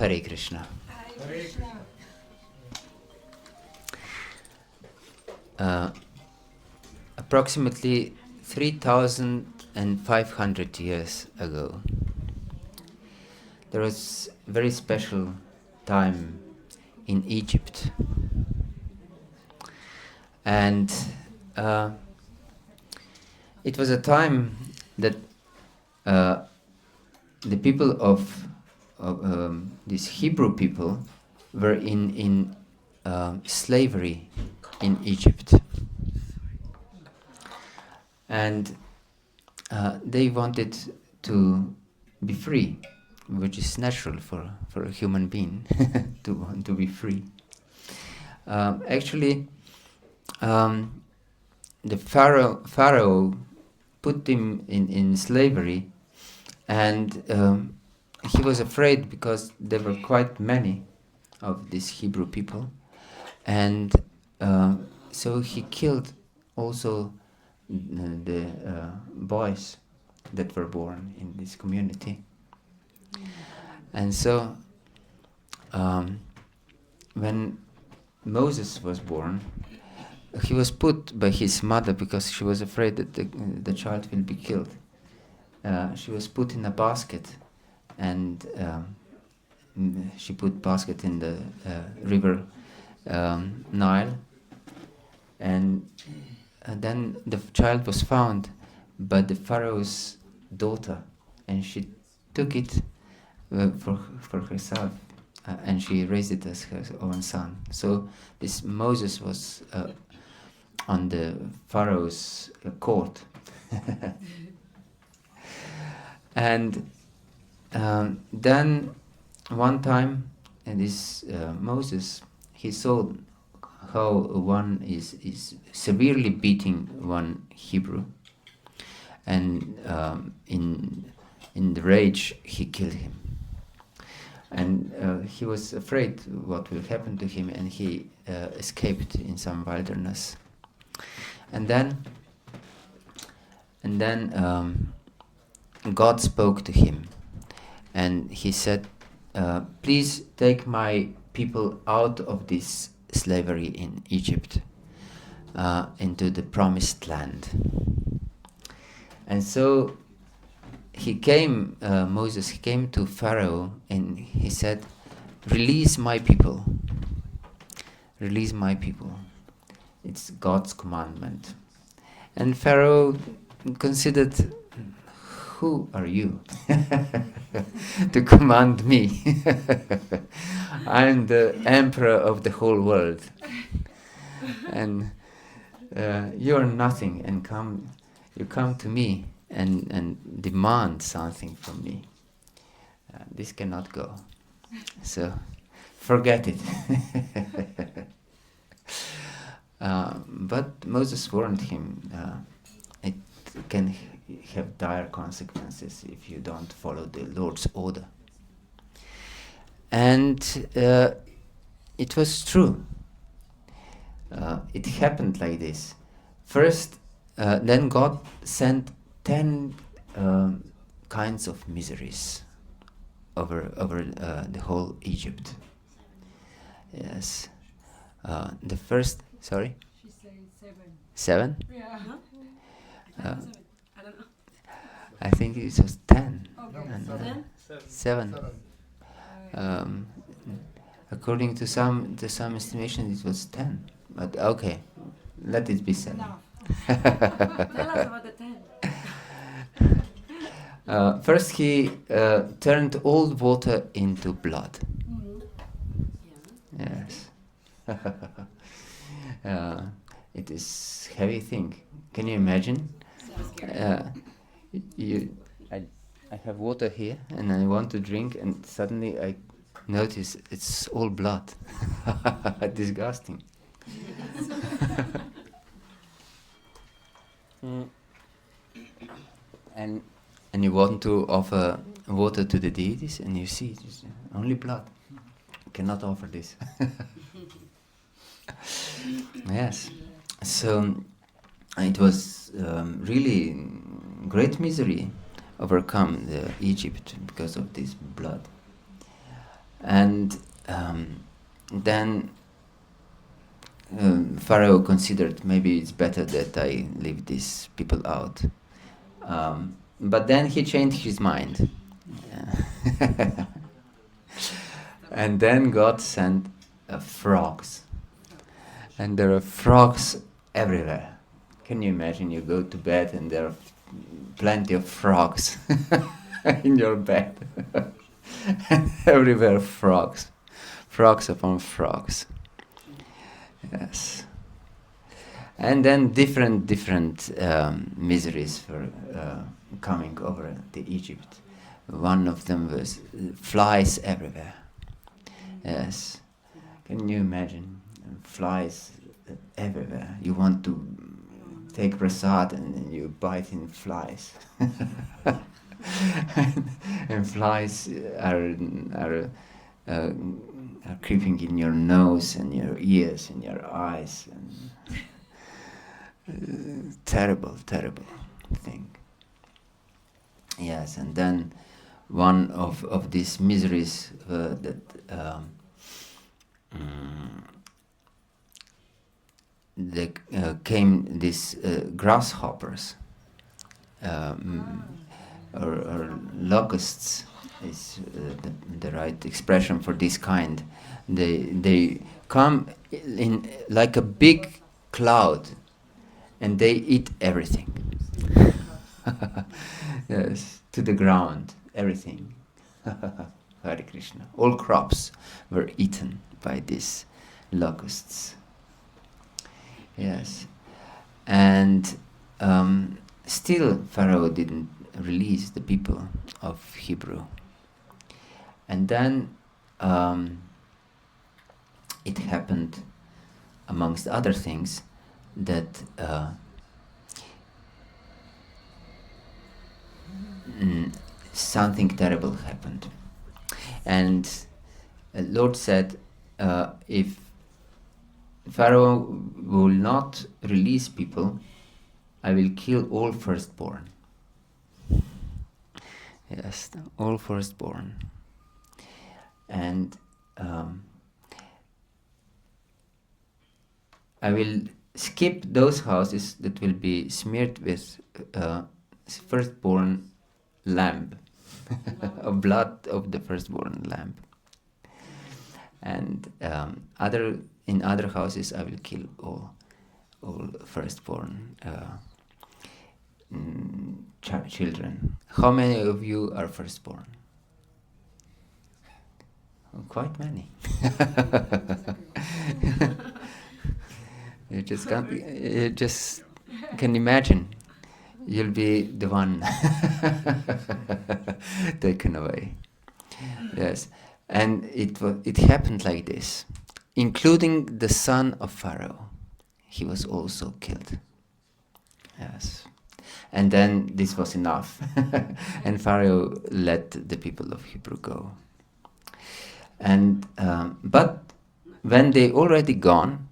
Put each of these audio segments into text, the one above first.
Hare Krishna. Hare Krishna. Approximately 3,500 years ago, there was a very special time in Egypt. And it was a time that the people of these Hebrew people were in slavery in Egypt. And they wanted to be free, which is natural for a human being to want to be free. Actually, the Pharaoh put him in slavery, and he was afraid because there were quite many of these Hebrew people, and so he killed also the boys that were born in this community. And so when Moses was born, he was put by his mother, because she was afraid that the child will be killed. She was put in a basket, and she put basket in the river Nile, and then the child was found by the Pharaoh's daughter, and she took it for herself, and she raised it as her own son. So this Moses was on the Pharaoh's court. And then one time, this Moses, he saw how one is severely beating one Hebrew, and in the rage he killed him. And he was afraid what will happen to him, and he escaped in some wilderness. And then God spoke to him, and he said, please take my people out of this slavery in Egypt into the promised land. And so he came, Moses, he came to Pharaoh, and he said, release my people. Release my people. It's God's commandment. And Pharaoh considered, who are you to command me? I'm the emperor of the whole world. And you're nothing, and you come to me and demand something from me. This cannot go. So forget it. But Moses warned him, it can have dire consequences if you don't follow the Lord's order. And it was true. It happened like this. First, then God sent 10 kinds of miseries over the whole Egypt. Yes. The first, sorry? She said 7. 7? Yeah. I don't know. I think it was 10. Okay. And, So then? 7. According to some estimation, it was 10. But okay, let it be 7. Enough. Tell us about the 10. First, he turned old water into blood. Yeah. Yes. It is heavy thing. Can you imagine? I have water here, and I want to drink, and suddenly I notice it's all blood. Disgusting. And you want to offer water to the deities, and you see it's only blood. You cannot offer this. Yes. So it was really great misery overcome the Egypt because of this blood. And then Pharaoh considered maybe it's better that I leave these people out. But then he changed his mind. Yeah. And then God sent frogs. And there are frogs everywhere. Can you imagine? You go to bed and there are plenty of frogs in your bed. And everywhere frogs. Frogs upon frogs. Yes. And then different miseries were coming over the Egypt. One of them was flies everywhere. Yes. Can you imagine? Flies everywhere. You want to take prasad and you bite in flies. And flies are creeping in your nose and your ears and your eyes. And terrible thing. Yes, and then one of these miseries that came these grasshoppers or locusts is the right expression for this kind. They come in like a big cloud and they eat everything. Yes, to the ground, everything. Hare Krishna. All crops were eaten by these locusts. Yes. And still Pharaoh didn't release the people of Hebrew. And then it happened, amongst other things, that something terrible happened. And Lord said, if Pharaoh will not release people, I will kill all firstborn. Yes, all firstborn. And I will skip those houses that will be smeared with firstborn lamb, of blood of the firstborn lamb. And in other houses I will kill all firstborn children. How many of you are firstborn? Oh, quite many. You just can imagine. You'll be the one taken away. Yes, and it happened like this, including the son of Pharaoh. He was also killed. Yes, and then this was enough, and Pharaoh let the people of Hebrew go. And but when they already gone,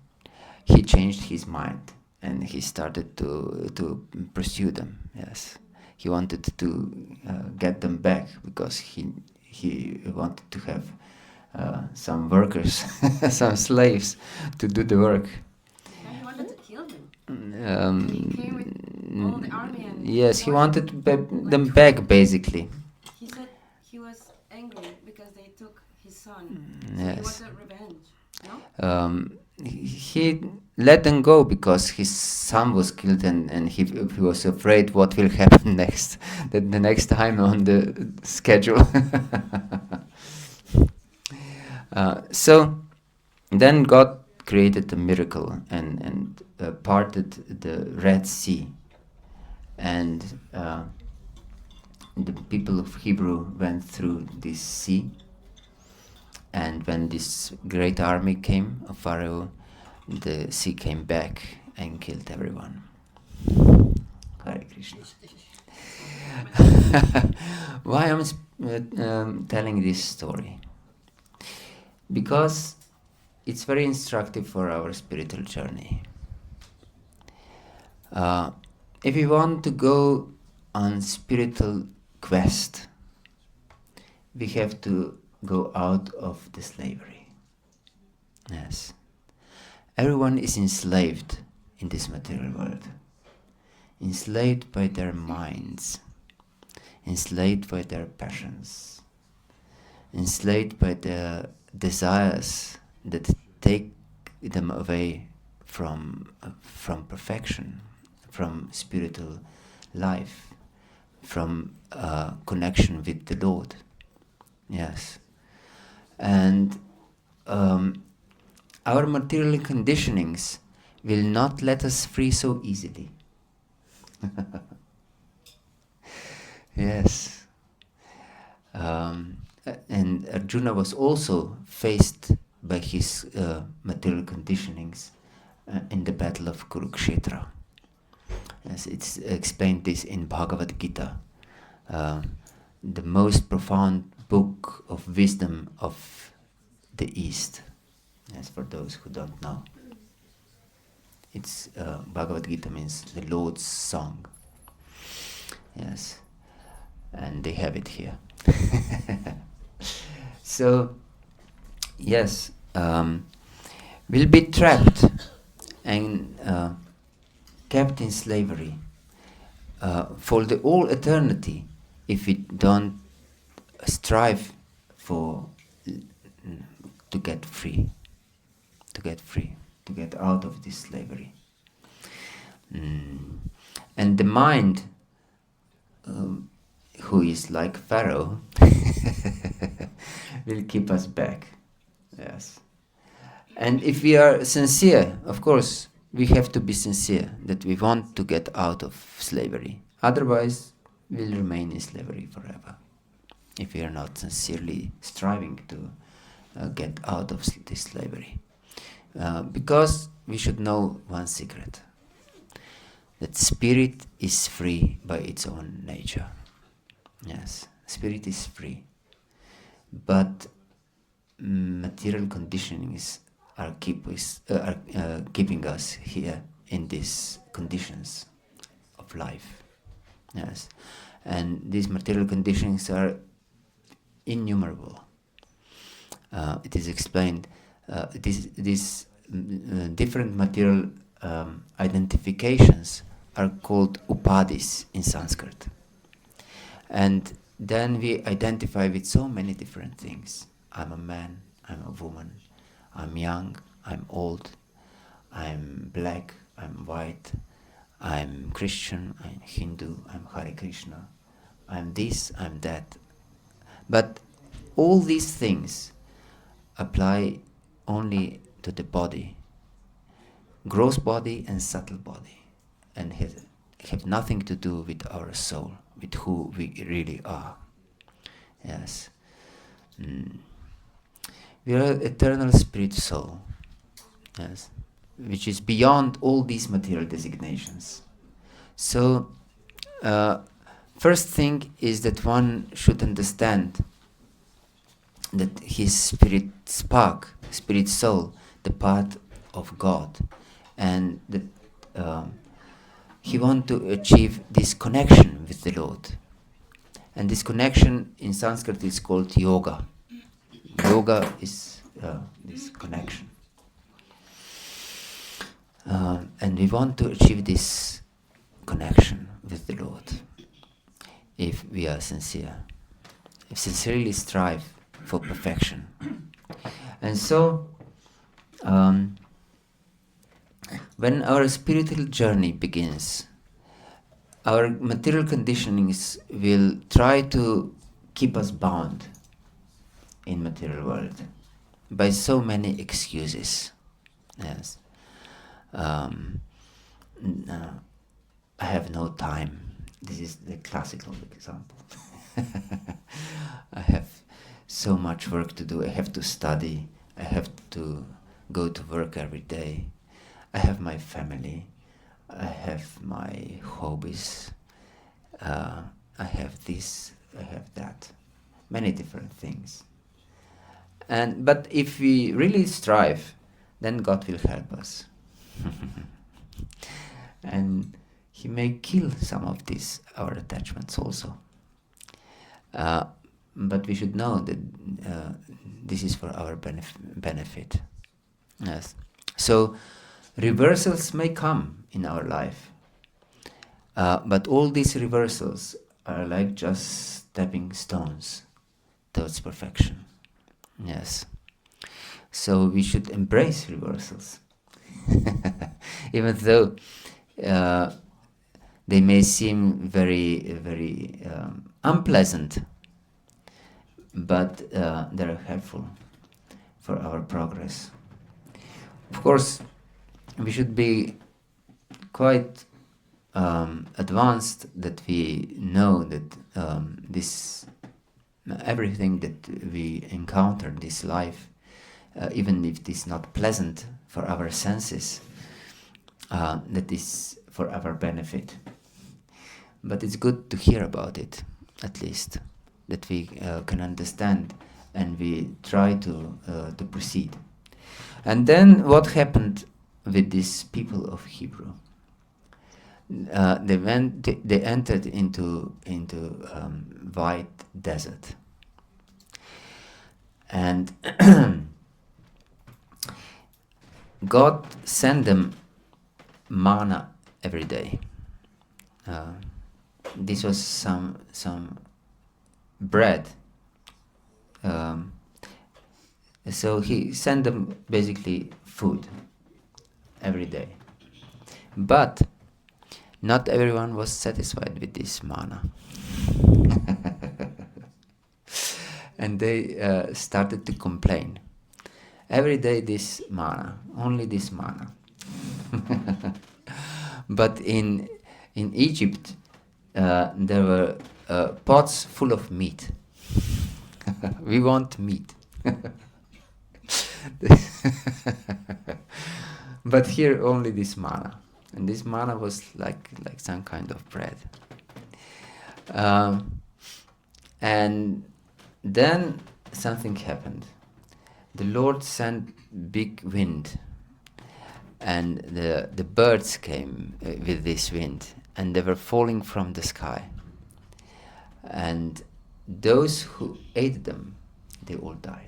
he changed his mind and he started to pursue them. Yes, he wanted to get them back because he wanted to have some workers, some slaves to do the work. And he wanted to kill them. He came with all the army and yes, he wanted them back, basically. He said he was angry because they took his son. So Yes. he wanted revenge. No? He let them go because his son was killed, and he was afraid what will happen next, the next time on the schedule. So then God created a miracle and parted the Red Sea, and the people of Hebrew went through this sea. And when this great army came of Pharaoh, the sea came back and killed everyone. Hare Krishna. Why I'm telling this story? Because it's very instructive for our spiritual journey. If we want to go on spiritual quest, we have to go out of the slavery. Yes. Everyone is enslaved in this material world. Enslaved by their minds. Enslaved by their passions. Enslaved by their desires that take them away from perfection, from spiritual life, from connection with the Lord. Yes. And our material conditionings will not let us free so easily. Yes. And Arjuna was also faced by his material conditionings in the battle of Kurukshetra. Yes, it's explained this in Bhagavad-Gita, the most profound book of wisdom of the East. Yes, for those who don't know. It's Bhagavad-Gita means the Lord's song. Yes, and they have it here. So, yes, we'll be trapped and kept in slavery for the all eternity if we don't strive for to get free, to get out of this slavery. And the mind, who is like Pharaoh, will keep us back. Yes. And if we are sincere, of course, we have to be sincere that we want to get out of slavery. Otherwise, we'll remain in slavery forever. If we are not sincerely striving to get out of this slavery. Because we should know one secret. That spirit is free by its own nature. Yes, spirit is free. But material conditionings are keeping us here in these conditions of life. Yes, and these material conditionings are innumerable. It is explained. These different material identifications are called upadis in Sanskrit. And then we identify with so many different things. I'm a man, I'm a woman, I'm young, I'm old, I'm black, I'm white, I'm Christian, I'm Hindu, I'm Hare Krishna, I'm this, I'm that. But all these things apply only to the body, gross body and subtle body, and have nothing to do with our soul, with who we really are. Yes. We are eternal spirit soul, yes, which is beyond all these material designations. So, first thing is that one should understand that his spirit spark, spirit soul, the part of God, and that he wants to achieve this connection with the Lord. And this connection in Sanskrit is called yoga. Yoga is this connection. And we want to achieve this connection with the Lord if we are sincere, if sincerely strive for perfection. And so, when our spiritual journey begins, our material conditionings will try to keep us bound in material world by so many excuses. Yes. I have no time. This is the classical example. I have so much work to do. I have to study. I have to go to work every day. I have my family. I have my hobbies. I have this. I have that. Many different things. But if we really strive, then God will help us. And He may kill some of these our attachments also. but we should know that this is for our benefit. Yes. So reversals may come in our life, but all these reversals are like just stepping stones towards perfection. Yes. So we should embrace reversals, even though they may seem very, very unpleasant, but they're helpful for our progress. Of course, we should be quite advanced, that we know that this everything that we encounter in this life, even if it is not pleasant for our senses, that is for our benefit. But it's good to hear about it, at least, that we can understand, and we try to proceed. And then what happened with these people of Hebrew? They entered into white desert, and God sent them manna every day. This was some bread. So he sent them basically food every day. But not everyone was satisfied with this manna. And they started to complain. Every day this manna, only this manna. But in Egypt, there were pots full of meat. We want meat. But here only this manna, and this manna was like some kind of bread. And then something happened. The Lord sent big wind, and the birds came with this wind, and they were falling from the sky. And those who ate them, they all died.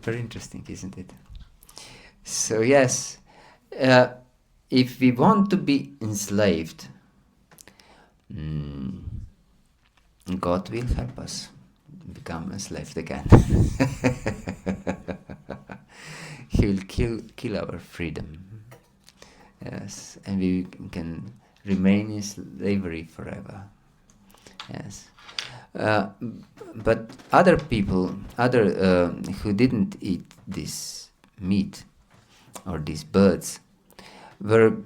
Very interesting, isn't it? So yes, if we want to be enslaved, God will help us become enslaved again. He will kill our freedom. Yes, and we can remain in slavery forever. Yes. But other people, who didn't eat this meat or these birds, were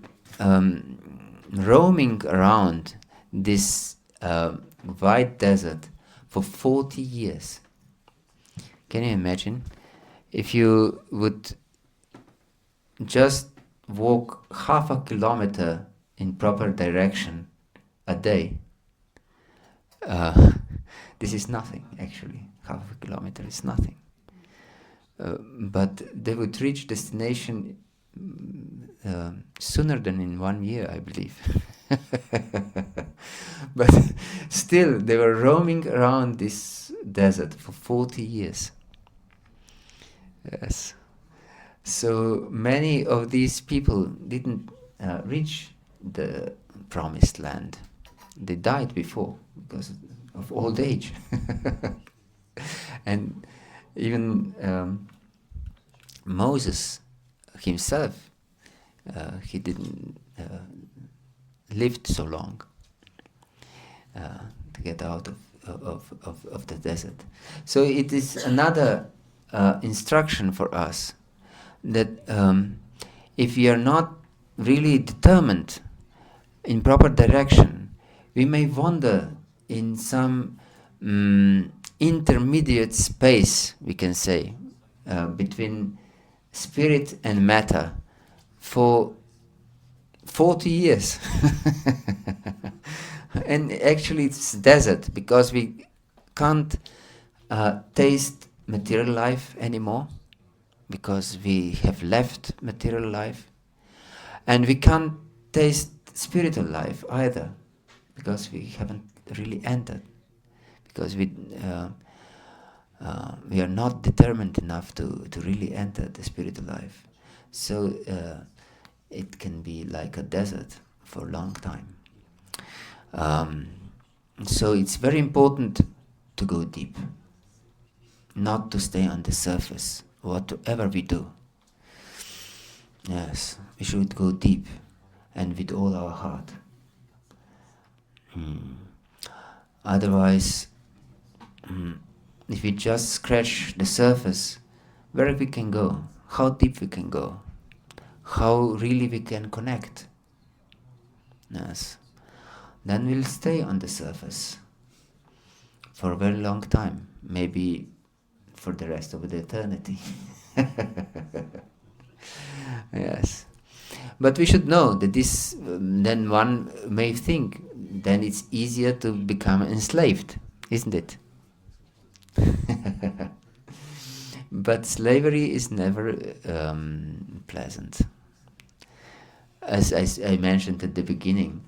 roaming around this white desert for 40 years. Can you imagine? If you would just walk half a kilometer in proper direction a day, this is nothing, actually. Half a kilometer is nothing. But they would reach destination sooner than in 1 year, I believe. But still, they were roaming around this desert for 40 years. Yes. So many of these people didn't reach the promised land. They died before because of old age. And even Moses himself, he didn't live so long to get out of the desert. So it is another instruction for us that if we are not really determined in proper direction, we may wander in some intermediate space, we can say, between spirit and matter for 40 years. And actually it's desert, because we can't taste material life anymore, because we have left material life. And we can't taste spiritual life either, because we haven't really entered, because we are not determined enough to really enter the spiritual life. So it can be like a desert for a long time. Um, so it's very important to go deep, not to stay on the surface, whatever we do. Yes, we should go deep and with all our heart. Otherwise, if we just scratch the surface, where we can go, how deep we can go, how really we can connect. Yes, then we'll stay on the surface for a very long time, maybe for the rest of the eternity. Yes. But we should know that this, then one may think, then it's easier to become enslaved, isn't it? But slavery is never pleasant. As I mentioned at the beginning,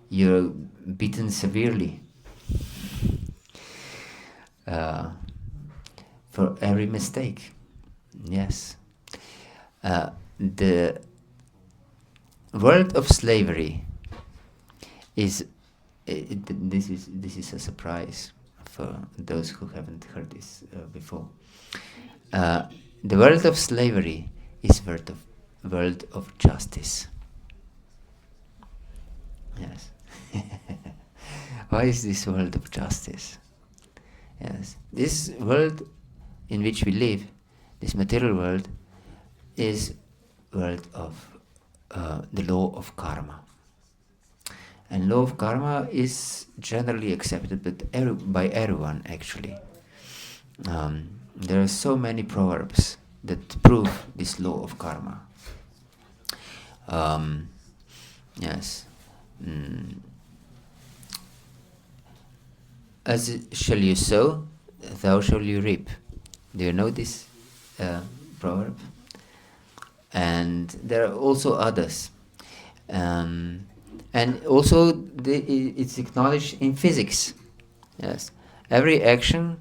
you're beaten severely for every mistake. Yes. The world of slavery is this is a surprise for those who haven't heard this before. The world of slavery is world of justice. Yes. Why is this world of justice? Yes, this world in which we live, this material world, is world of the law of karma. And law of karma is generally accepted by everyone, actually. There are so many proverbs that prove this law of karma. Yes. As shall you sow, thou shall you reap. Do you know this proverb? And there are also others. And also it's acknowledged in physics. Yes. Every action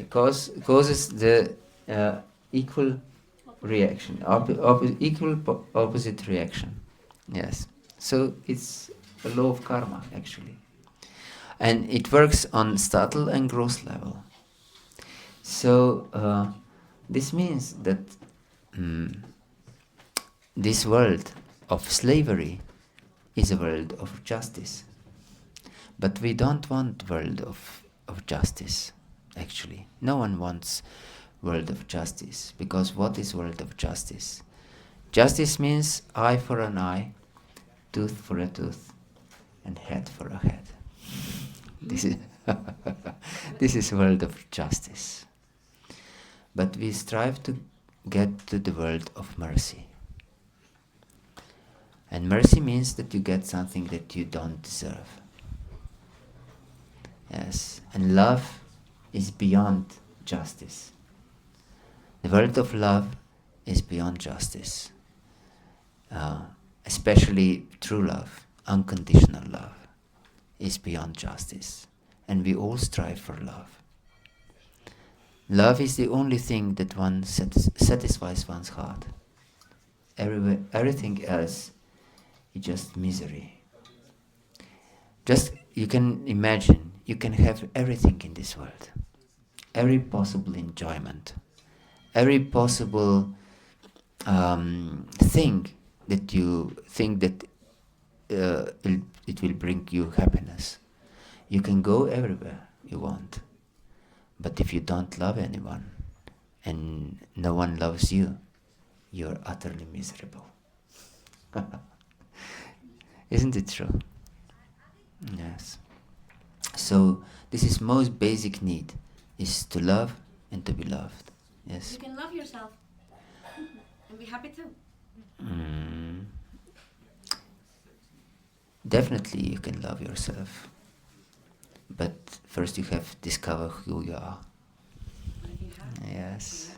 causes the equal reaction, opposite reaction. Yes. So it's a law of karma, actually. And it works on subtle and gross level. So this means that this world of slavery is a world of justice. But we don't want world of justice, actually. No one wants world of justice, because what is world of justice? Justice means eye for an eye, tooth for a tooth, and head for a head. This is this is world of justice. But we strive to get to the world of mercy. And mercy means that you get something that you don't deserve. Yes, and love is beyond justice. The world of love is beyond justice. Especially true love, unconditional love, is beyond justice. And we all strive for love. Love is the only thing that one satisfies one's heart. Everything else is just misery. Just, you can imagine, you can have everything in this world. Every possible enjoyment. Every possible thing that you think that it will bring you happiness. You can go everywhere you want. But if you don't love anyone, and no one loves you, you're utterly miserable. Isn't it true? Yes. So this is most basic need, is to love and to be loved. Yes. You can love yourself and be happy too. Definitely you can love yourself. But first you have to discover who you are. Yes.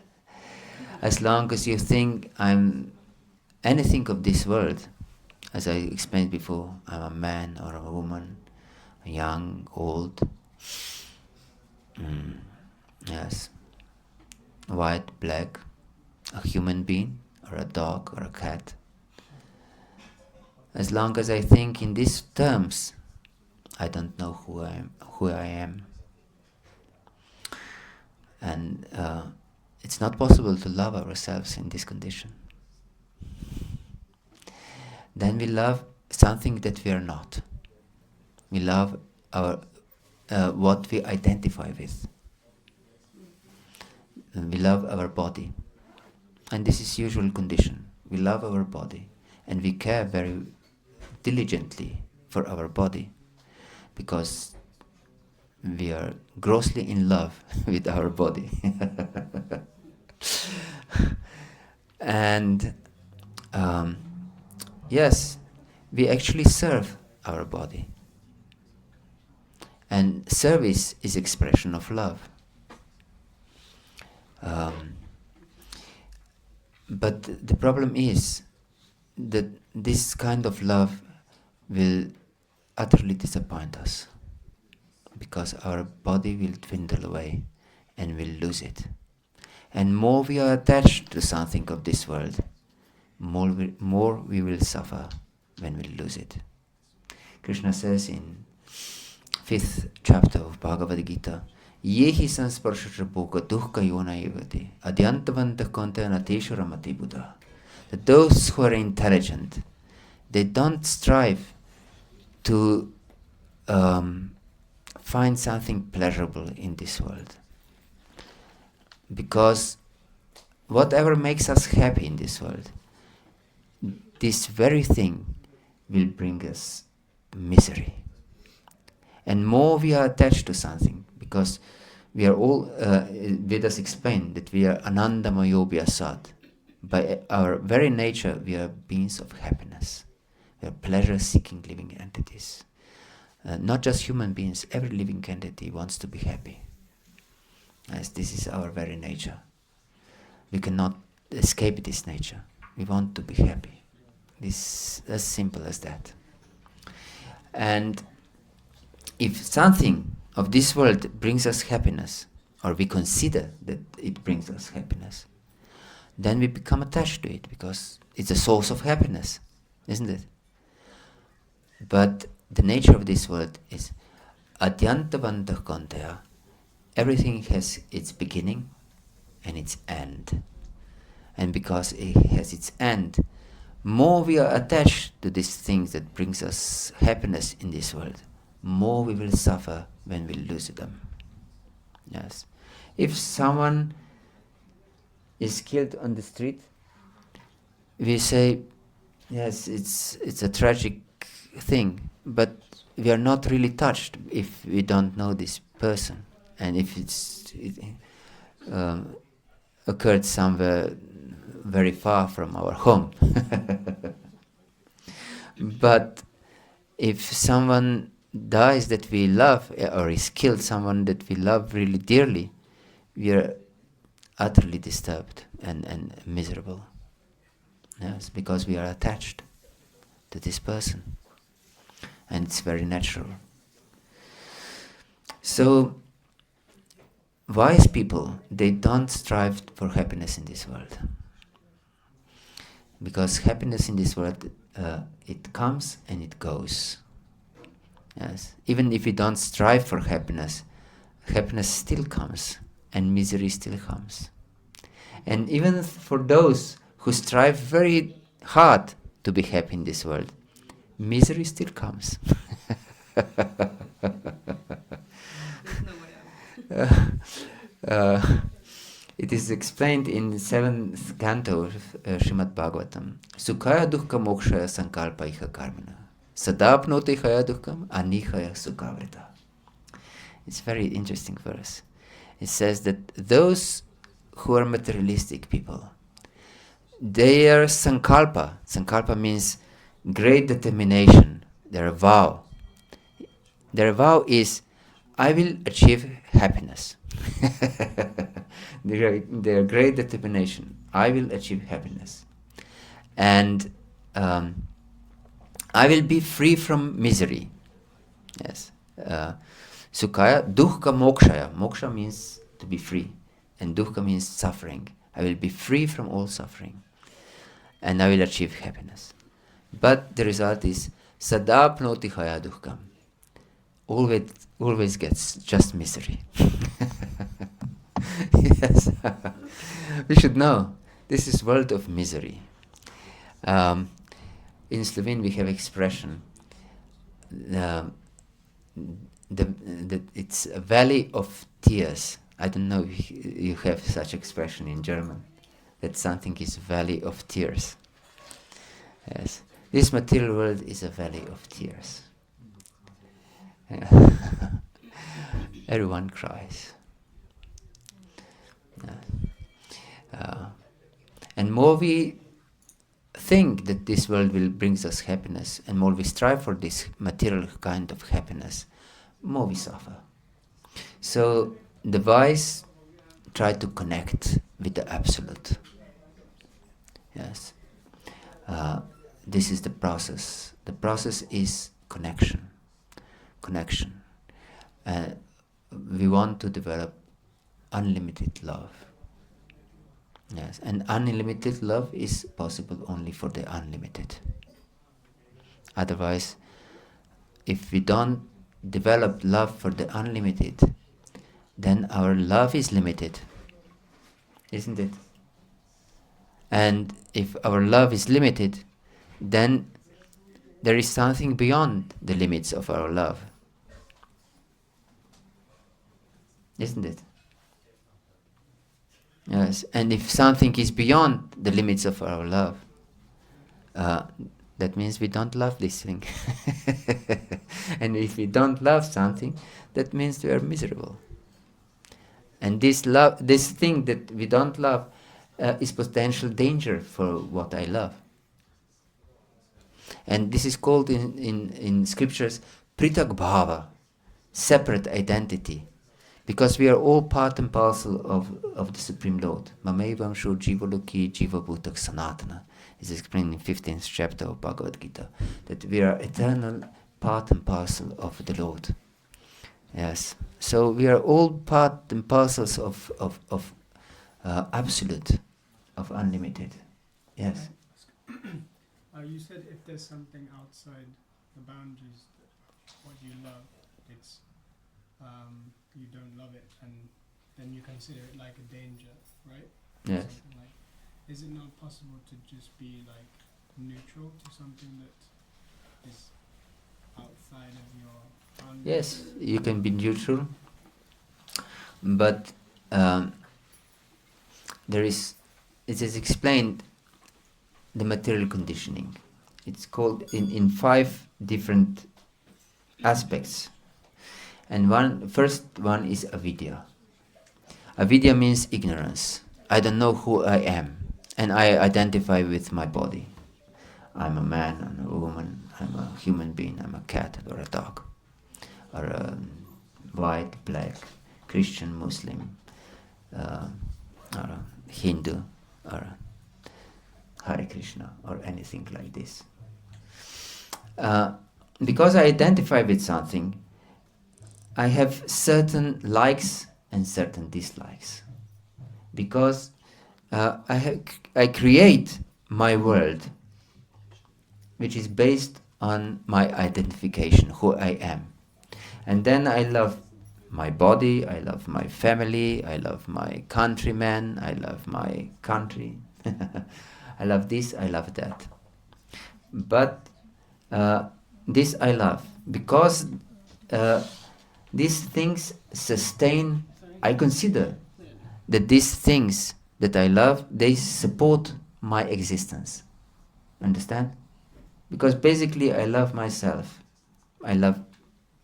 As long as you think I'm anything of this world, As I explained before, I'm a man or a woman, young, old, yes, white, black, a human being, or a dog, or a cat. As long as I think in these terms, I don't know who I am. And it's not possible to love ourselves in this condition. Then we love something that we are not. We love our what we identify with. And we love our body. And this is usual condition. We love our body. And we care very diligently for our body. Because we are grossly in love with our body. And yes, we actually serve our body. And service is expression of love. But the problem is that this kind of love will utterly disappoint us, because our body will dwindle away and we'll lose it. And more we are attached to something of this world, more we will suffer when we lose it. Krishna says in 5th chapter of Bhagavad-gita, Yehi sansparshatra bhoga dukkha yona evati adyantavantah kontena teshuramati buddha. That those who are intelligent, they don't strive to find something pleasurable in this world. Because whatever makes us happy in this world, this very thing will bring us misery. And more we are attached to something, because we are all, Vedas explain that we are anandamayobhya sad. By our very nature, we are beings of happiness. We are pleasure-seeking living entities. Not just human beings, every living entity wants to be happy. As this is our very nature. We cannot escape this nature. We want to be happy. This as simple as that. And if something of this world brings us happiness, or we consider that it brings us happiness, then we become attached to it, because it's a source of happiness, isn't it? But the nature of this world is adyantavantah kontaya. Everything has its beginning and its end. And because it has its end, more we are attached to these things that brings us happiness in this world, more we will suffer when we lose them. Yes. If someone is killed on the street, we say, yes, it's a tragic thing, but we are not really touched if we don't know this person, and if it occurred somewhere very far from our home. But if someone dies that we love, or is killed someone that we love really dearly, we are utterly disturbed and miserable. Yes, because we are attached to this person. And it's very natural. So, wise people, they don't strive for happiness in this world. Because happiness in this world, it comes and it goes. Yes, even if we don't strive for happiness, happiness still comes and misery still comes. And even for those who strive very hard to be happy in this world, misery still comes. It is explained in the 7th canto of Srimad Bhagavatam. Sukhaya dukkha mokshaya sankalpaiha karmina. Sadapnoti khaya dukkham anikhaya sukhavrita. It's a very interesting verse. It says that those who are materialistic people, their sankalpa, sankalpa means great determination, their vow. Their vow is, I will achieve happiness. Their great determination, I will achieve happiness. And I will be free from misery. Yes. Sukhaya, dukkha mokshaya. Moksha means to be free, and dukkha means suffering. I will be free from all suffering, and I will achieve happiness. But the result is sada pnoti khaya dukkham. Always gets just misery. Yes. We should know this is world of misery. In Slovene we have expression. um, it's a valley of tears. I don't know if you have such expression in German, that something is valley of tears. Yes, this material world is a valley of tears. Yeah. Everyone cries. And more we think that this world will brings us happiness, and more we strive for this material kind of happiness, more we suffer. So the wise try to connect with the absolute. Yes, this is the process. The process is connection. Connection. We want to develop unlimited love. Yes, and unlimited love is possible only for the unlimited. Otherwise, if we don't develop love for the unlimited, then our love is limited, isn't it? And if our love is limited, then there is something beyond the limits of our love, isn't it? Yes, and if something is beyond the limits of our love, that means we don't love this thing. And if we don't love something, that means we are miserable. And this thing that we don't love, is potential danger for what I love. And this is called in scriptures pritak bhava, separate identity. Because we are all part and parcel of the Supreme Lord. Mamevam shu jiva loki jiva bhutak sanatana is explained in 15th chapter of Bhagavad-gita. That we are eternal part and parcel of the Lord. Yes. So we are all part and parcels of absolute, of unlimited. Yes. You said if there's something outside the boundaries that what you love, it's you don't love it, and then you consider it like a danger, right? Yes. Like, is it not possible to just be like neutral to something that is outside of your boundaries? Yes, you can be neutral, but it is explained the material conditioning. It's called in 5 different aspects. And first one is avidya. Avidya means ignorance. I don't know who I am, and I identify with my body. I'm a man, I'm a woman, I'm a human being, I'm a cat or a dog, or a white, black, Christian, Muslim, or a Hindu, or a Hare Krishna, or anything like this. Because I identify with something, I have certain likes and certain dislikes. Because I create my world, which is based on my identification, who I am. And then I love my body, I love my family, I love my countrymen, I love my country. I love this, I love that. But this I love because these things sustain. I consider that these things that I love, they support my existence. Understand? Because basically I love myself. I love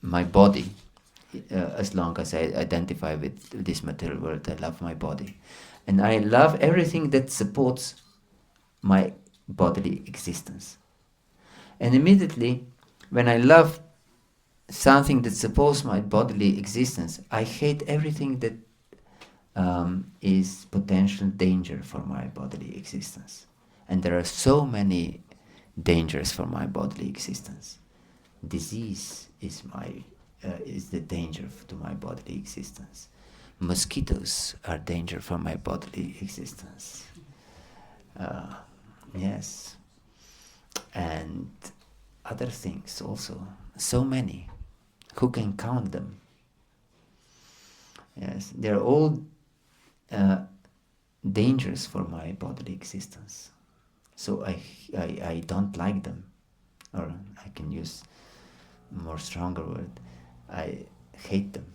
my body. As long as I identify with this material world, I love my body. And I love everything that supports my bodily existence. And immediately, when I love something that supports my bodily existence, I hate everything that is potential danger for my bodily existence. And there are so many dangerous for my bodily existence. Disease is the danger to my bodily existence. Mosquitoes are danger for my bodily existence. Yes, and other things also. So many. Who can count them? Yes, they're all dangerous for my bodily existence. So I don't like them, or I can use more stronger word. I hate them.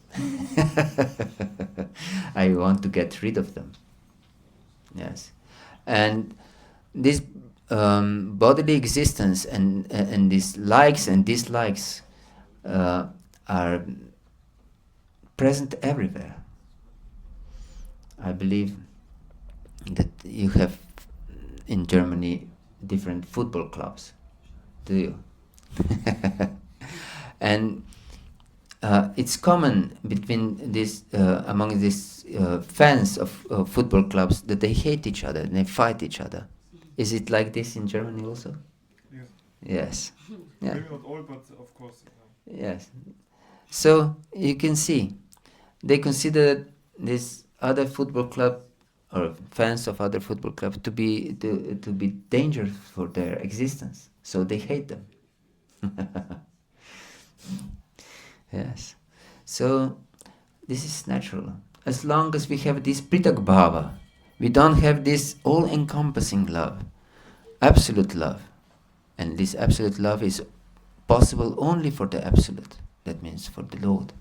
I want to get rid of them. Yes, and this bodily existence and these likes and dislikes are present everywhere. I believe that you have in Germany different football clubs. Do you? And it's common between this among these fans of football clubs that they hate each other and they fight each other. Is it like this in Germany also? Yes. Yes. Yeah. Maybe not all, but of course. Yes. So you can see they consider this other football club or fans of other football clubs to be dangerous for their existence. So they hate them. Yes. So this is natural. As long as we have this pritak bhava, we don't have this all-encompassing love, absolute love. And this absolute love is possible only for the absolute. That means for the Lord,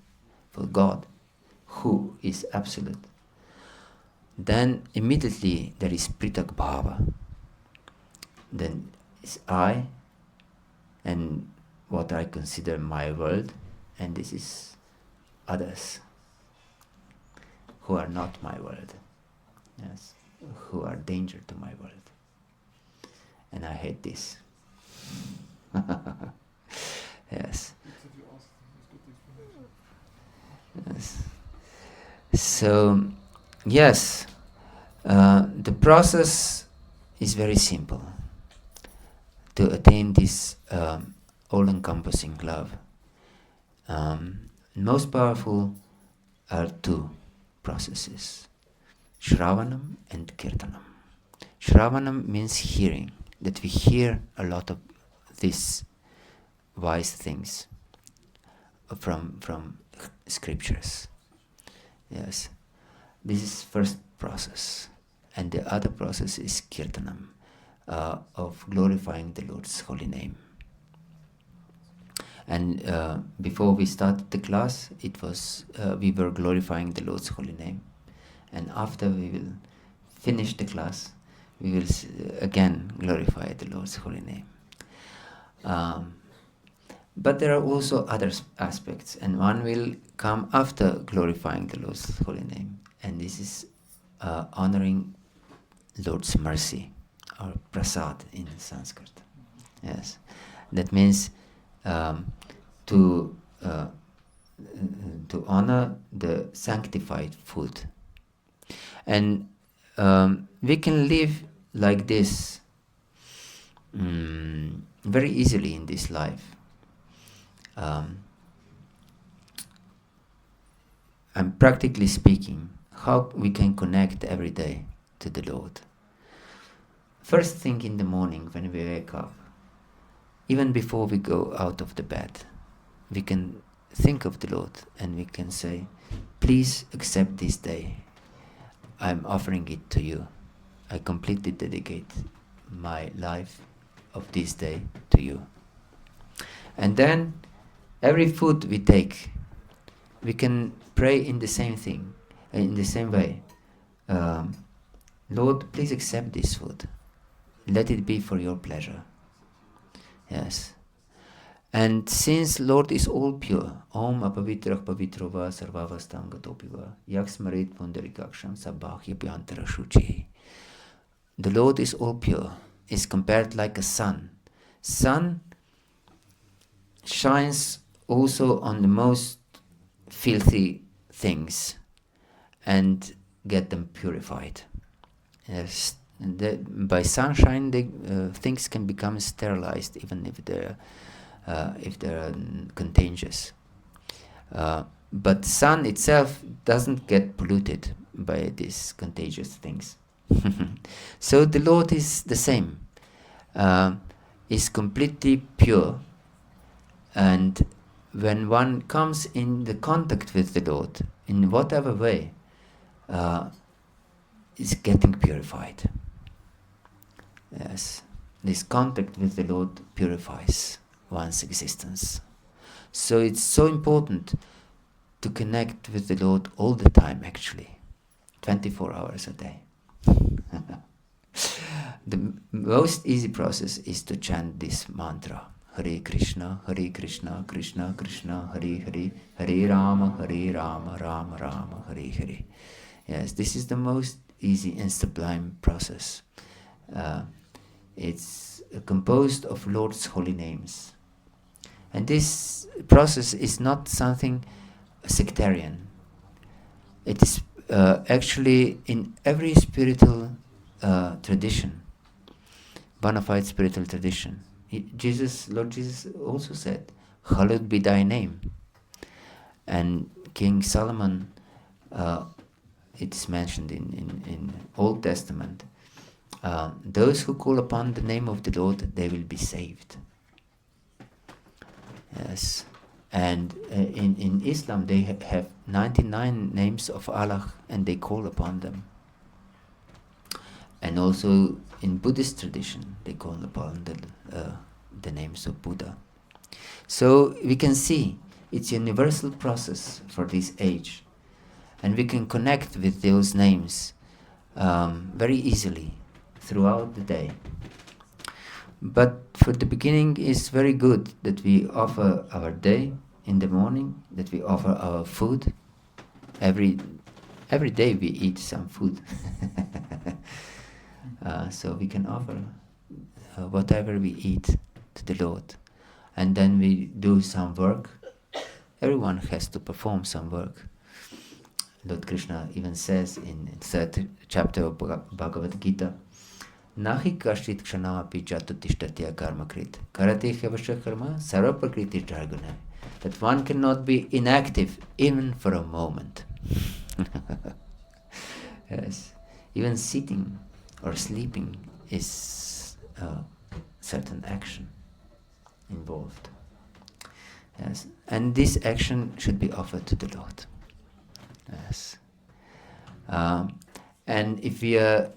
for God, who is absolute. Then immediately there is pritak bhava. Then is I and what I consider my world, and this is others who are not my world. Yes, who are danger to my world. And I hate this. Yes. Yes. So, yes, the process is very simple to attain this all-encompassing love. Most powerful are two processes, Shravanam and Kirtanam. Shravanam means hearing, that we hear a lot of these wise things from scriptures. Yes, this is first process, and the other process is Kirtanam, of glorifying the Lord's holy name. And before we started the class, it was we were glorifying the Lord's holy name, and after we will finish the class, we will again glorify the Lord's holy name. But there are also other aspects, and one will come after glorifying the Lord's holy name, and this is honoring Lord's mercy, or prasad in Sanskrit. Yes, that means to honor the sanctified food, and we can live like this very easily in this life. And practically speaking, how we can connect every day to the Lord. First thing in the morning when we wake up, even before we go out of the bed, we can think of the Lord and we can say, please accept this day. I'm offering it to you. I completely dedicate my life of this day to you. And then every food we take, we can pray in the same thing, in the same way. Lord, please accept this food. Let it be for your pleasure. Yes. And since Lord is all pure, Om apavitrah pavitrova sarvavastangatopiva yaksmarit pundarikaksham sabbahyabhyantara shuchi. The Lord is all pure, is compared like a sun. Sun shines also on the most filthy things and get them purified. Yes, And by sunshine, things can become sterilized, even if they're contagious. But sun itself doesn't get polluted by these contagious things. So the Lord is the same, is completely pure, and when one comes in the contact with the Lord, in whatever way, is getting purified. Yes, this contact with the Lord purifies one's existence. So it's so important to connect with the Lord all the time, actually, 24 hours a day. The most easy process is to chant this mantra: Hare Krishna, Krishna Krishna, Hare Hare, Hare Rama, Rama Rama, Hare Hare. Yes, this is the most easy and sublime process. It's composed of Lord's holy names. And this process is not something sectarian. It is actually in every spiritual tradition, bona fide spiritual tradition. Lord Jesus also said, "Hallowed be thy name." And King Solomon, it is mentioned in Old Testament, those who call upon the name of the Lord, they will be saved. Yes. And in Islam, they have 99 names of Allah, and they call upon them. And also in Buddhist tradition, they call upon the names of Buddha. So we can see it's a universal process for this age, and we can connect with those names very easily throughout the day. But for the beginning, it's very good that we offer our day in the morning, that we offer our food. Every day we eat some food. So we can offer whatever we eat to the Lord. And then we do some work. Everyone has to perform some work. Lord Krishna even says in 3rd chapter of Bhagavata-gita, Nahi kashit kshanamapi jatutishtatya karmakrit karate havasha karma sarva prakriti jarguna. That one cannot be inactive even for a moment. Yes, even sitting or sleeping is a certain action involved. Yes, and this action should be offered to the Lord. Yes, and if we are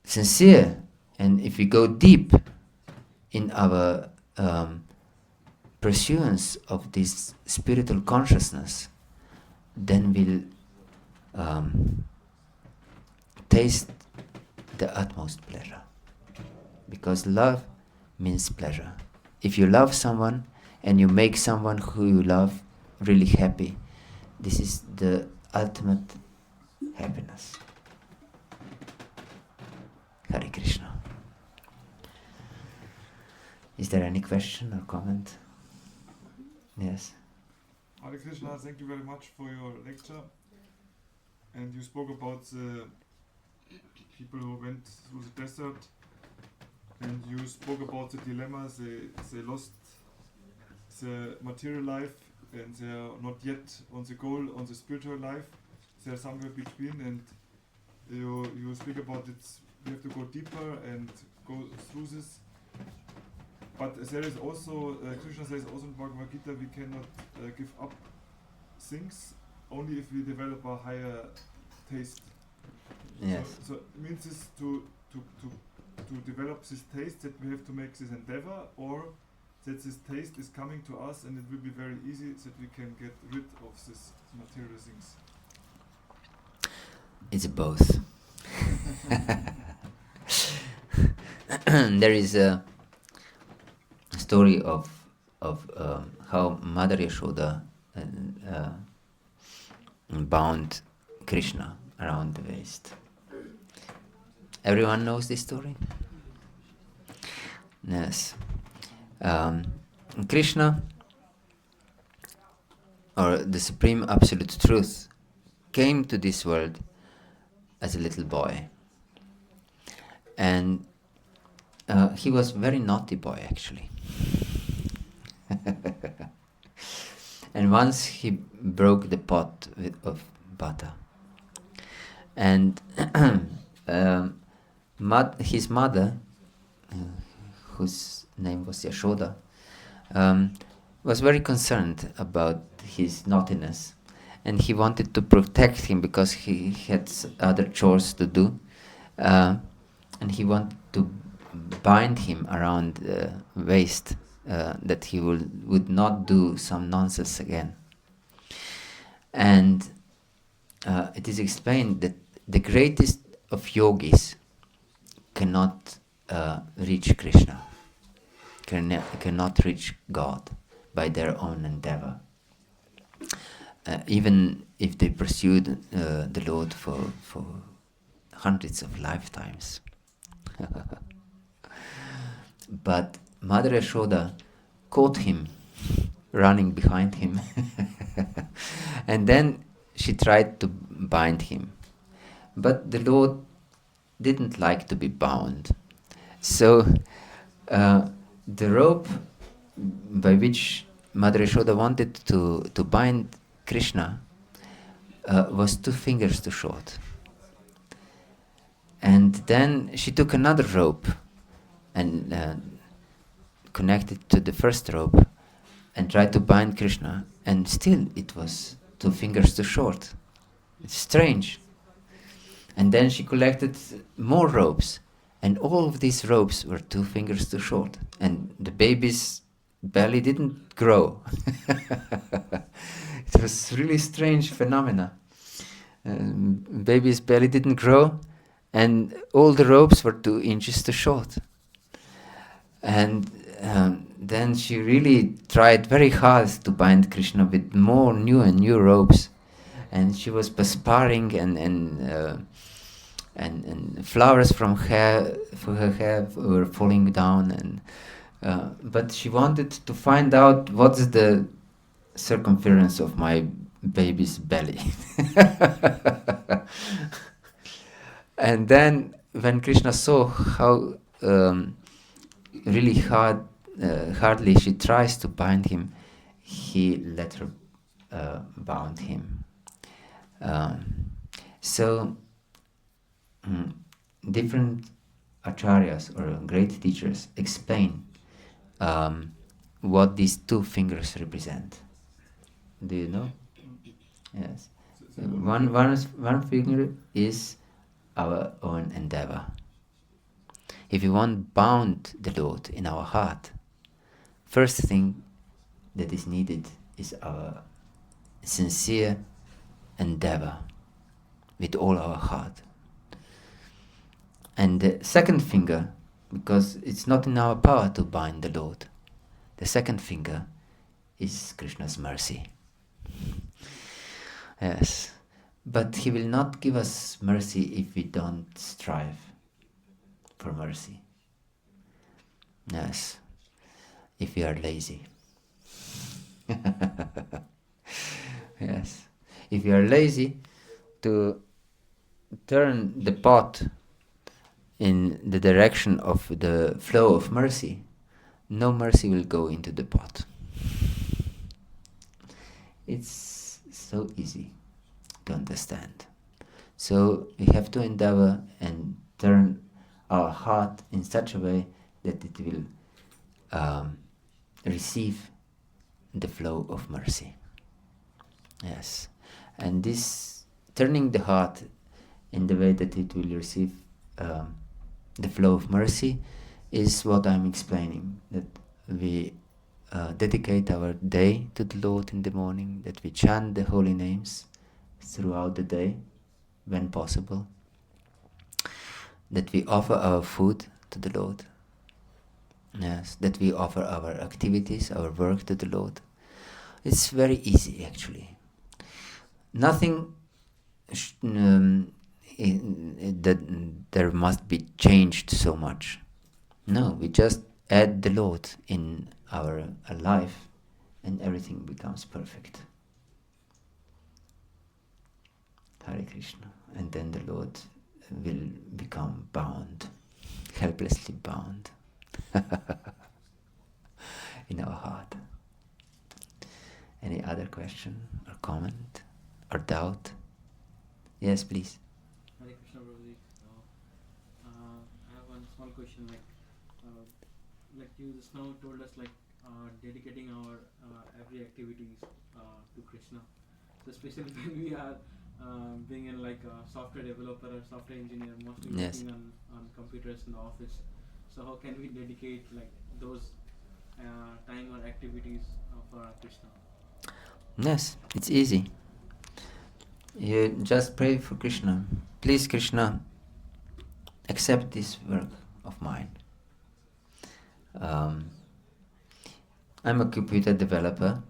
sincere, and if we go deep in our pursuance of this spiritual consciousness, then we'll taste the utmost pleasure. Because love means pleasure. If you love someone and you make someone who you love really happy, this is the ultimate happiness. Hare Krishna. Is there any question or comment? Yes. Hare Krishna, thank you very much for your lecture. And you spoke about the people who went through the desert, and you spoke about the dilemma. They lost the material life, and they are not yet on the goal, on the spiritual life. They are somewhere between, and you speak about it. We have to go deeper and go through this. But there is also, Krishna says also in Bhagavad Gita, we cannot give up things only if we develop a higher taste. Yes. So it means this to develop this taste that we have to make this endeavor, or that this taste is coming to us and it will be very easy that we can get rid of these material things. It's both. There is a story of how Mother Yashoda bound Krishna around the waist. Everyone knows this story? Yes. Krishna, or the Supreme Absolute Truth, came to this world as a little boy. and he was very naughty boy actually. And once he broke the pot of butter, and his mother, whose name was Yashoda, was very concerned about his naughtiness, and he wanted to protect him because he had other chores to do, and he wanted to bind him around the waist, that he would not do some nonsense again. And it is explained that the greatest of yogis cannot reach Krishna, cannot reach God by their own endeavor, even if they pursued the Lord for hundreds of lifetimes. But Mother Yashoda caught him running behind him and then she tried to bind him. But the Lord didn't like to be bound. So the rope by which Mother Yashoda wanted to bind Krishna was 2 fingers too short. And then she took another rope and connected to the first rope and tried to bind Krishna, and still it was 2 fingers too short. It's strange. And then she collected more ropes, and all of these ropes were 2 fingers too short, and the baby's belly didn't grow. It was really strange phenomena. Baby's belly didn't grow, and all the ropes were 2 inches too short. And then she really tried very hard to bind Krishna with more new and new ropes, and she was perspiring, and flowers from her hair were falling down, and but she wanted to find out what's the circumference of my baby's belly. And then when Krishna saw how really hardly she tries to bind him, he let her bound him. So different acharyas or great teachers explain what these 2 fingers represent. Do you know? Yes. One finger is our own endeavor. If we want bound the Lord in our heart, first thing that is needed is our sincere endeavor with all our heart. And the second finger, because it's not in our power to bind the Lord, the second finger is Krishna's mercy. Yes. But He will not give us mercy if we don't strive for mercy. Yes. If we are lazy. Yes. If we are lazy to turn the pot in the direction of the flow of mercy, no mercy will go into the pot. It's so easy to understand. So we have to endeavor and turn our heart in such a way that it will receive the flow of mercy. Yes. And this turning the heart in the way that it will receive the flow of mercy is what I'm explaining, that we dedicate our day to the Lord in the morning, that we chant the holy names throughout the day when possible, that we offer our food to the Lord, yes, that we offer our activities, our work to the Lord. It's very easy actually. Nothing that there must be changed so much. No, we just add the Lord in our life and everything becomes perfect. Hare Krishna. And then the Lord will become bound. helplessly bound in our heart. Any other question or comment or doubt? Yes, please. Hare Krishna Prabhuji. I have one small question. Like you just now told us, dedicating our every activities to Krishna. So especially when we are being in like a software developer or software engineer, mostly Yes. working on computers in the office. So how can we dedicate like those time or activities for Krishna? Yes, it's easy. You just pray for Krishna. Please, Krishna, accept this work of mine. I'm a computer developer,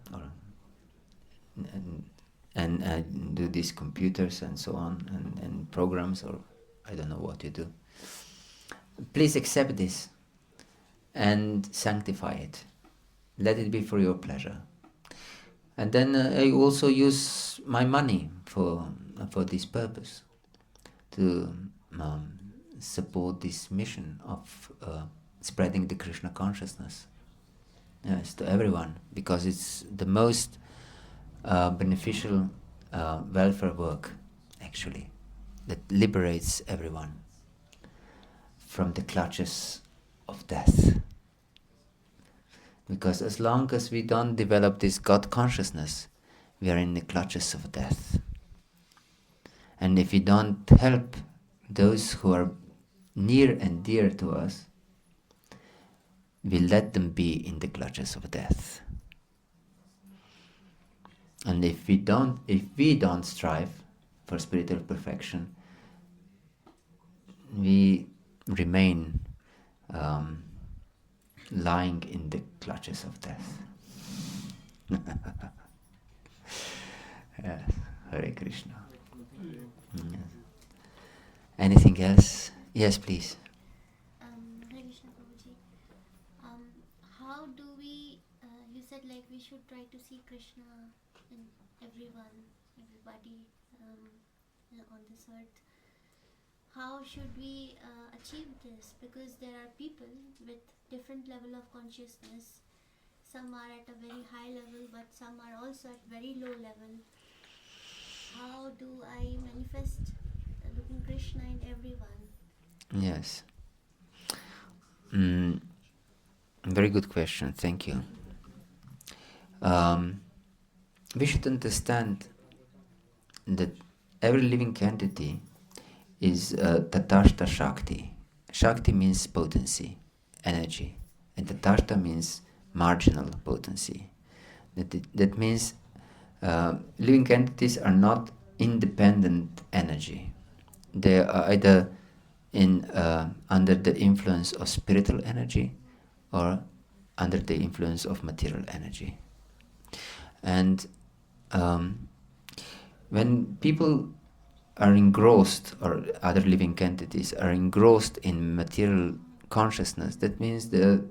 and I do these computers and so on, and programs, or I don't know what you do. Please accept this and sanctify it. Let it be for your pleasure. And then I also use my money for this purpose, to support this mission of spreading the Krishna consciousness. Yes, to everyone, because it's the most beneficial welfare work, actually, that liberates everyone from the clutches of death. Because as long as we don't develop this God consciousness, we are in the clutches of death. And if we don't help those who are near and dear to us, we let them be in the clutches of death. And if we don't strive for spiritual perfection, we remain lying in the clutches of death. Yes, Hare Krishna. Yes. Anything else? Yes, please. Hare Krishna Prabhuji. How do we, you said like we should try to see Krishna in everybody on this earth. How should we achieve this? Because there are people with different level of consciousness. Some are at a very high level, but some are also at very low level. How do I manifest looking Krishna in everyone? Yes. Very good question. Thank you. We should understand that every living entity is Tatashta Shakti. Shakti means potency, energy, and Tatashta means marginal potency. That means living entities are not independent energy. They are either under the influence of spiritual energy or under the influence of material energy. And when people are engrossed, or other living entities are engrossed in material consciousness, that means they're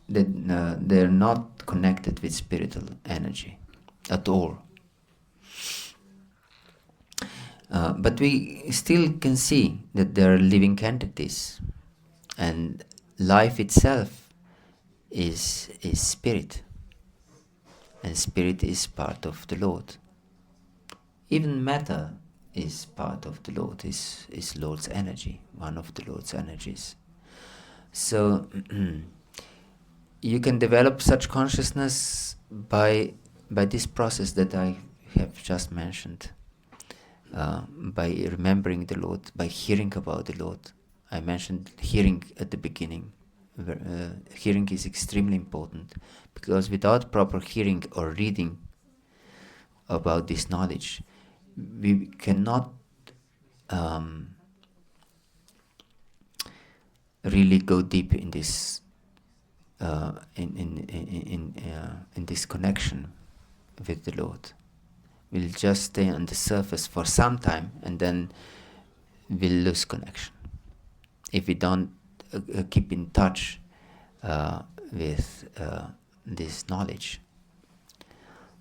they're not connected with spiritual energy at all. But we still can see that there are living entities, and life itself is spirit, and spirit is part of the Lord. Even matter is part of the Lord, is Lord's energy, one of the Lord's energies. So you can develop such consciousness by this process that I have just mentioned, by remembering the Lord, by hearing about the Lord. I mentioned hearing at the beginning. Hearing is extremely important, because without proper hearing or reading about this knowledge, we cannot really go deep in this in this connection with the Lord. We'll just stay on the surface for some time, and then we'll lose connection if we don't keep in touch with this knowledge.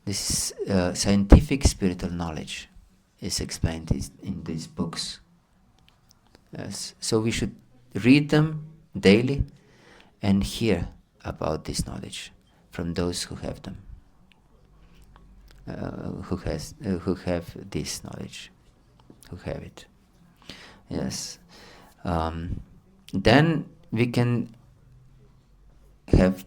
This scientific spiritual knowledge is explained in these books. Yes. So we should read them daily and hear about this knowledge from those who have them, who have this knowledge, who have it. Yes. Then we can have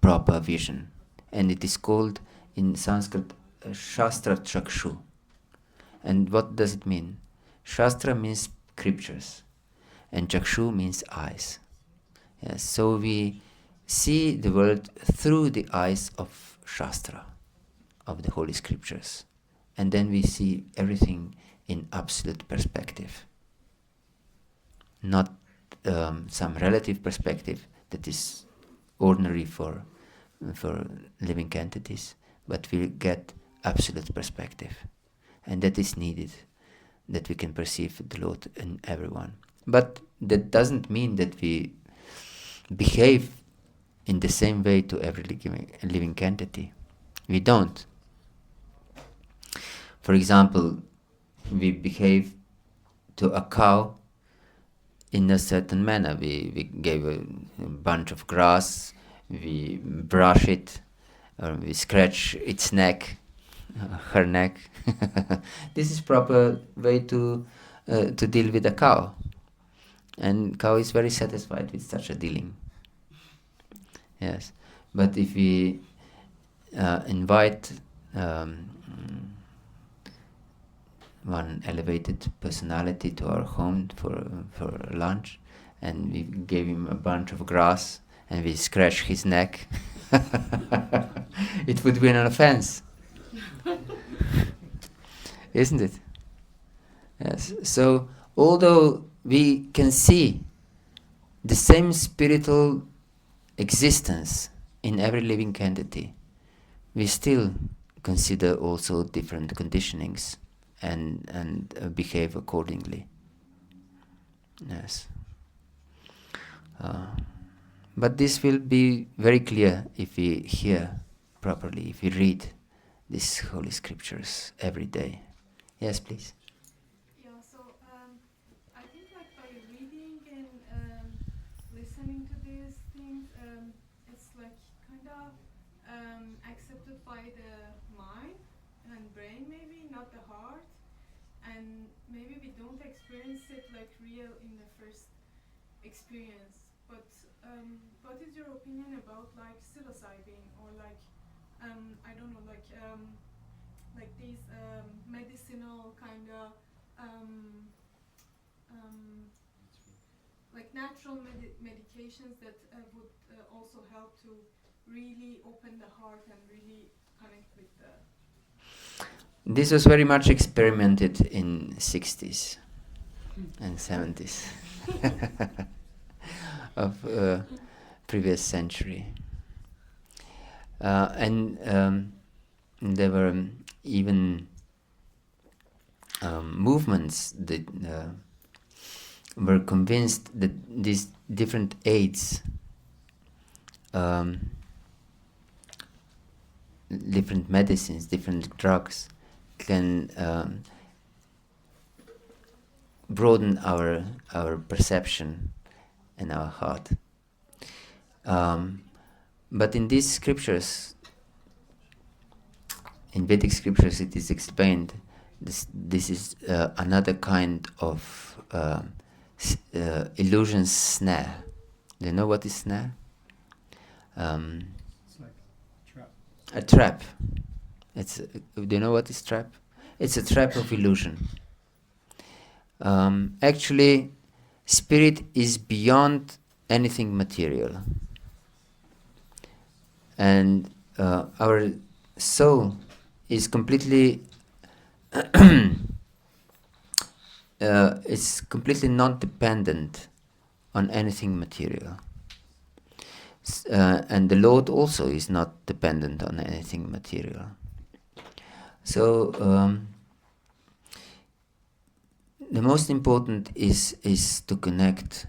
proper vision, and it is called in Sanskrit Shastra Chakshu. And what does it mean? Shastra means scriptures, and Chakshu means eyes. Yes, so we see the world through the eyes of Shastra, of the Holy Scriptures, and then we see everything in absolute perspective, not some relative perspective that is ordinary for living entities, but we get absolute perspective, and that is needed, that we can perceive the Lord in everyone. But that doesn't mean that we behave in the same way to every living entity. We don't. For example, we behave to a cow in a certain manner. We gave a bunch of grass, we brush it, or we scratch its neck, her neck. This is proper way to deal with a cow, and cow is very satisfied with such a dealing. Yes, but if we invite one elevated personality to our home for lunch, and we gave him a bunch of grass, and we scratch his neck, it would be an offense, isn't it? Yes. So although we can see the same spiritual existence in every living entity, we still consider also different conditionings and behave accordingly. Yes. But this will be very clear if we hear properly, if we read these holy scriptures every day. Yes, please. Yeah, so I think like by reading and listening to these things, it's like kind of accepted by the mind and brain, maybe not the heart, and maybe we don't experience it like real in the first experience. But what is your opinion about like psilocybin or like I don't know, like these medicinal kind of like natural medications that would also help to really open the heart and really connect with the. This was very much experimented in 60s and 70s of previous century. And there were even movements that were convinced that these different aids, different medicines, different drugs can broaden our perception and our heart. But in these scriptures, in Vedic scriptures, it is explained this is another kind of illusion snare. Do you know what is snare? It's like trap. A trap. Do you know what is trap? It's a trap of illusion. Actually, spirit is beyond anything material. And our soul is completely it's completely not dependent on anything material. And the Lord also is not dependent on anything material. So the most important is to connect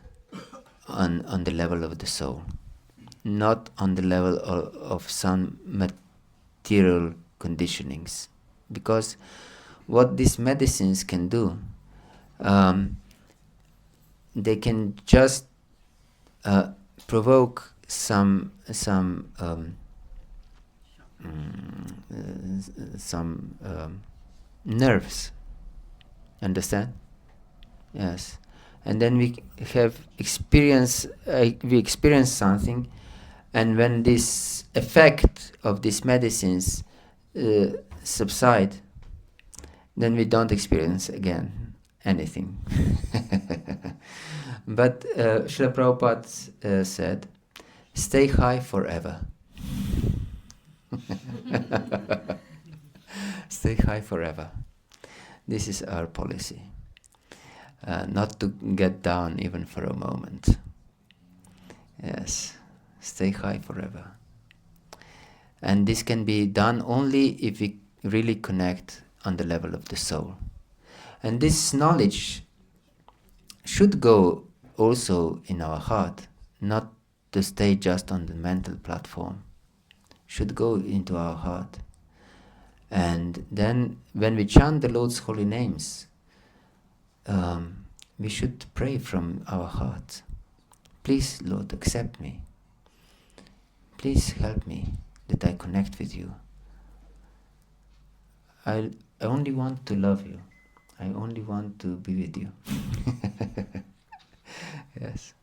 on the level of the soul, not on the level of some material conditionings. Because what these medicines can do, they can just provoke some nerves. Understand? Yes. And then we experience something, and when this effect of these medicines subside, then we don't experience again anything. But Srila Prabhupada said, stay high forever. Stay high forever. This is our policy. Not to get down even for a moment. Yes, stay high forever. And this can be done only if we really connect on the level of the soul. And this knowledge should go also in our heart, not to stay just on the mental platform. Should go into our heart. And then when we chant the Lord's holy names, we should pray from our heart. Please, Lord, accept me. Please help me that I connect with you. I only want to love you. I only want to be with you. Yes.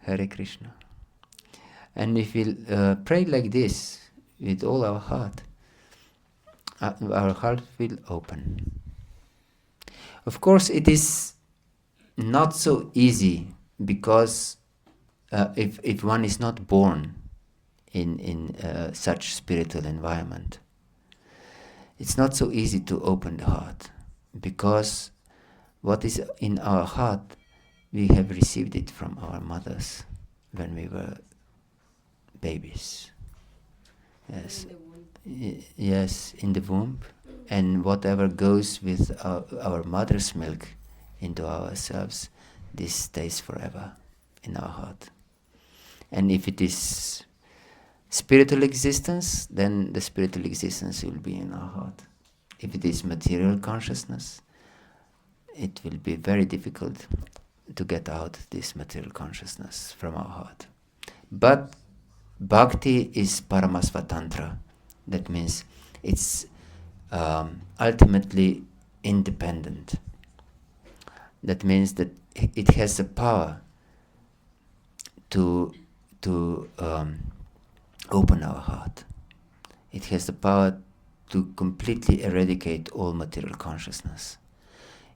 Hare Krishna. And if we pray like this with all our heart will open. Of course, it is not so easy, because if one is not born in such spiritual environment, it's not so easy to open the heart, because what is in our heart, we have received it from our mothers when we were babies. Yes. Yes, in the womb. And whatever goes with our mother's milk into ourselves, this stays forever in our heart. And if it is spiritual existence, then the spiritual existence will be in our heart. If it is material consciousness, it will be very difficult to get out this material consciousness from our heart. But bhakti is paramasvatantra. That means it's ultimately independent. That means that it has the power to open our heart. It has the power to completely eradicate all material consciousness.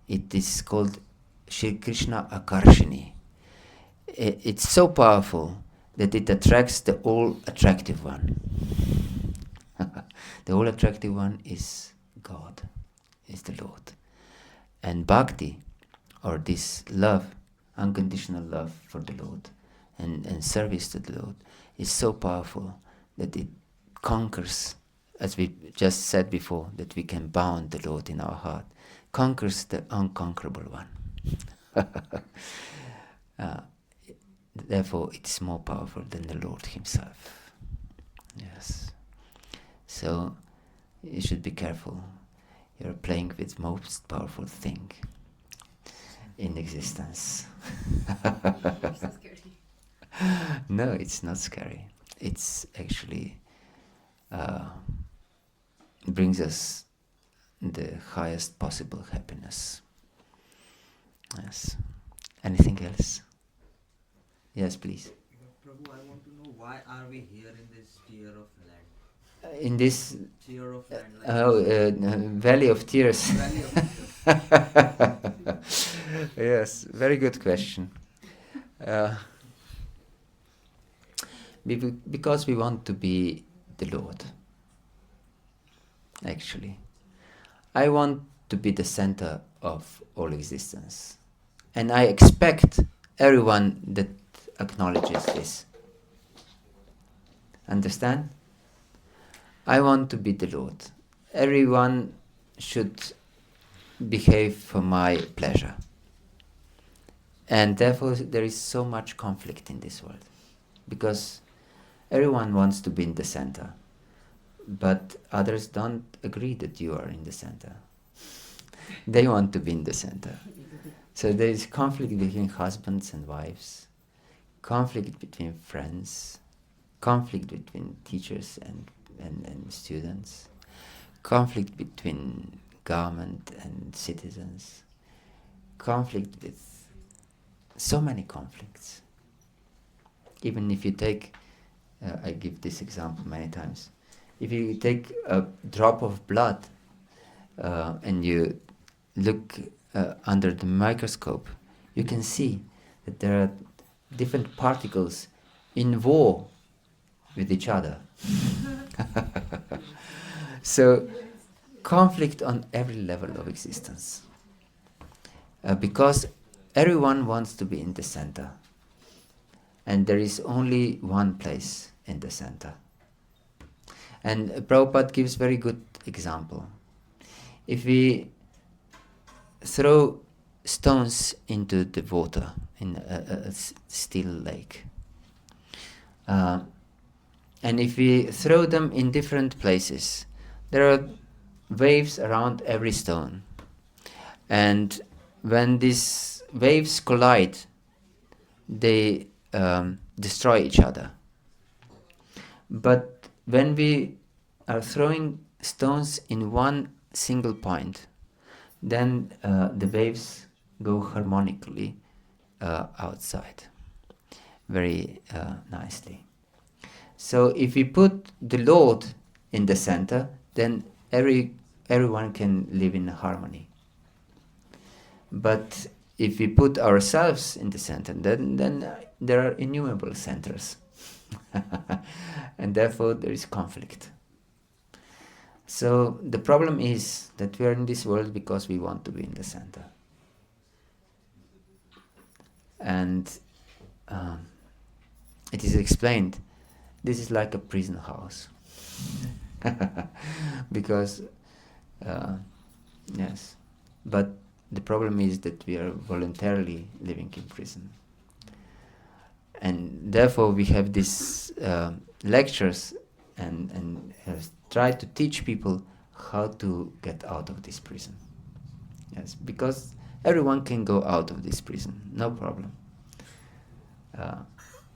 It is called Shri Krishna Akarshini. It's so powerful that it attracts the all-attractive one. The all-attractive one is God, is the Lord. And bhakti, or this love, unconditional love for the Lord, and service to the Lord, is so powerful that it conquers, as we just said before, that we can bound the Lord in our heart, conquers the unconquerable one. Therefore, it is more powerful than the Lord himself. Yes. So, you should be careful. You're playing with most powerful thing in existence. It's so scary. No, it's not scary. It's actually brings us the highest possible happiness. Yes. Anything else? Yes, please. Prabhu, I want to know, why are we here in this tier of land? In this Tier of land. Valley of Tears. Valley of Yes, very good question. Because we want to be the Lord. Actually, I want to be the center of all existence, and I expect everyone that acknowledges this. Understand? I want to be the Lord. Everyone should behave for my pleasure. And therefore there is so much conflict in this world, because everyone wants to be in the center, but others don't agree that you are in the center. They want to be in the center. So there is conflict between husbands and wives, conflict between friends, conflict between teachers and students, conflict between government and citizens, conflict with so many conflicts. Even if you take, I give this example many times, if you take a drop of blood and you look under the microscope, you can see that there are different particles in war with each other. So, conflict on every level of existence. Because everyone wants to be in the center. And there is only one place in the center. And Prabhupada gives very good example. If we throw stones into the water in a still lake, and if we throw them in different places, there are waves around every stone. And when these waves collide, they destroy each other. But when we are throwing stones in one single point, then the waves go harmonically outside, very nicely. So if we put the Lord in the center, then everyone can live in harmony. But if we put ourselves in the center, then there are innumerable centers. And therefore there is conflict. So the problem is that we are in this world because we want to be in the center. And it is explained, this is like a prison house. Because, yes, but the problem is that we are voluntarily living in prison. And therefore we have these lectures and try to teach people how to get out of this prison. Yes, because everyone can go out of this prison, no problem.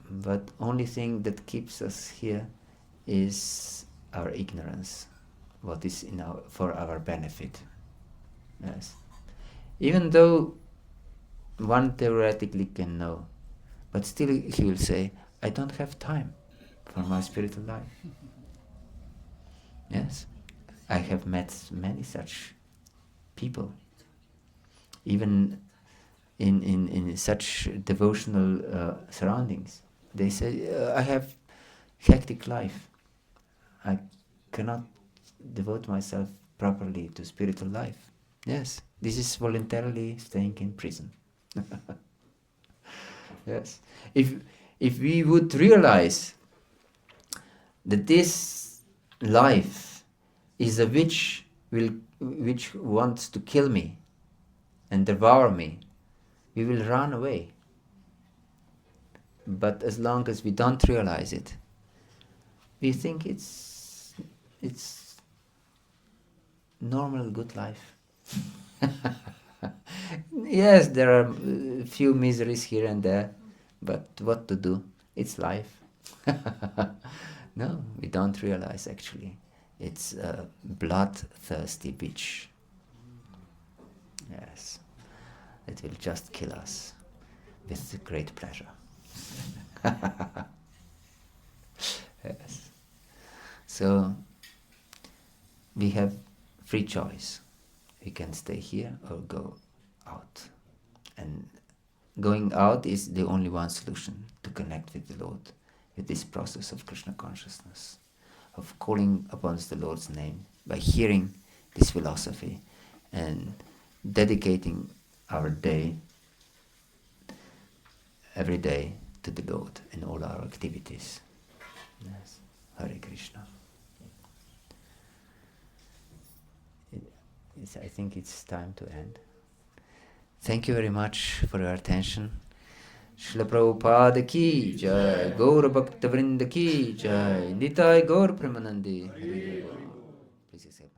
But only thing that keeps us here is our ignorance, what is for our benefit. Yes. Even though one theoretically can know, but still he will say, I don't have time for my spiritual life. Yes, I have met many such people, even in such devotional surroundings. They say, I have hectic life. I cannot devote myself properly to spiritual life. Yes, this is voluntarily staying in prison. Yes, if we would realize that this life is a witch which wants to kill me and devour me, we will run away. But as long as we don't realize it, we think it's normal, good life. Yes, there are a few miseries here and there, but what to do? It's life. No, we don't realize actually. It's a bloodthirsty bitch. Yes, it will just kill us with great pleasure. Yes. So we have free choice. We can stay here or go out. And going out is the only one solution to connect with the Lord, with this process of Krishna consciousness, of calling upon the Lord's name by hearing this philosophy and dedicating our day, every day, to the Lord in all our activities. Yes. Hare Krishna. I think it's time to end. Thank you very much for your attention. Srila Prabhupada ki jai, Gaura Bhakta Vrinda ki jai, Nitai Gaur Premanandi. Please accept.